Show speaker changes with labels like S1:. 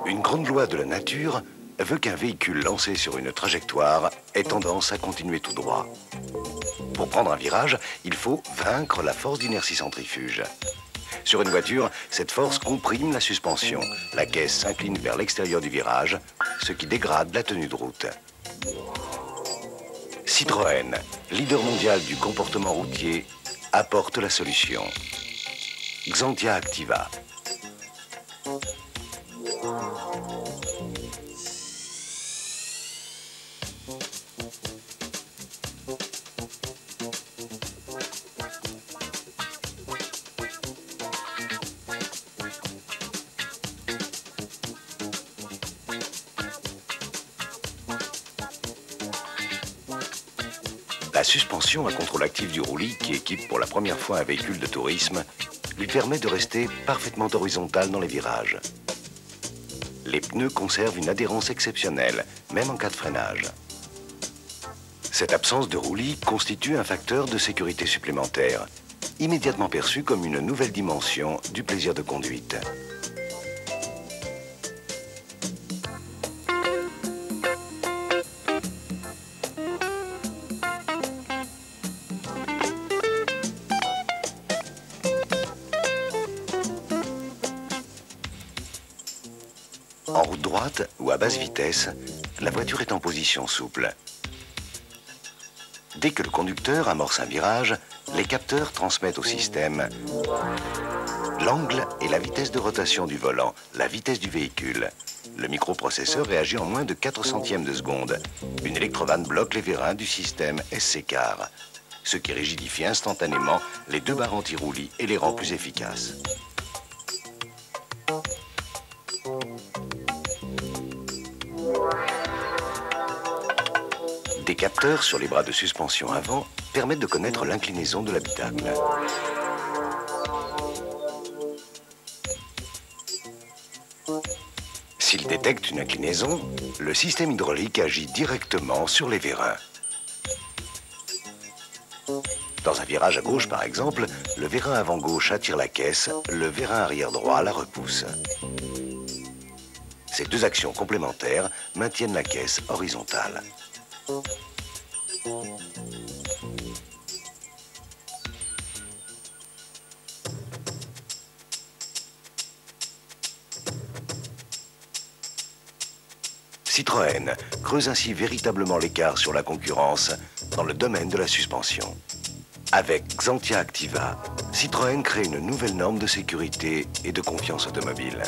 S1: Une grande loi de la nature veut qu'un véhicule lancé sur une trajectoire ait tendance à continuer tout droit. Pour prendre un virage, il faut vaincre la force d'inertie centrifuge. Sur une voiture, cette force comprime la suspension. La caisse s'incline vers l'extérieur du virage, ce qui dégrade la tenue de route. Citroën, leader mondial du comportement routier, apporte la solution. Xantia Activa. La suspension à contrôle actif du roulis, qui équipe pour la première fois un véhicule de tourisme, lui permet de rester parfaitement horizontal dans les virages. Les pneus conservent une adhérence exceptionnelle, même en cas de freinage. Cette absence de roulis constitue un facteur de sécurité supplémentaire, immédiatement perçu comme une nouvelle dimension du plaisir de conduite. En route droite ou à basse vitesse, la voiture est en position souple. Dès que le conducteur amorce un virage, les capteurs transmettent au système l'angle et la vitesse de rotation du volant, la vitesse du véhicule. Le microprocesseur réagit en moins de 4 centièmes de seconde. Une électrovanne bloque les vérins du système SC-Car, ce qui rigidifie instantanément les deux barres anti-roulis et les rend plus efficaces. Des capteurs sur les bras de suspension avant permettent de connaître l'inclinaison de l'habitacle. S'il détecte une inclinaison, le système hydraulique agit directement sur les vérins. Dans un virage à gauche, par exemple, le vérin avant gauche attire la caisse, le vérin arrière droit la repousse. Ces deux actions complémentaires maintiennent la caisse horizontale. Citroën creuse ainsi véritablement l'écart sur la concurrence dans le domaine de la suspension. Avec Xantia Activa, Citroën crée une nouvelle norme de sécurité et de confiance automobile.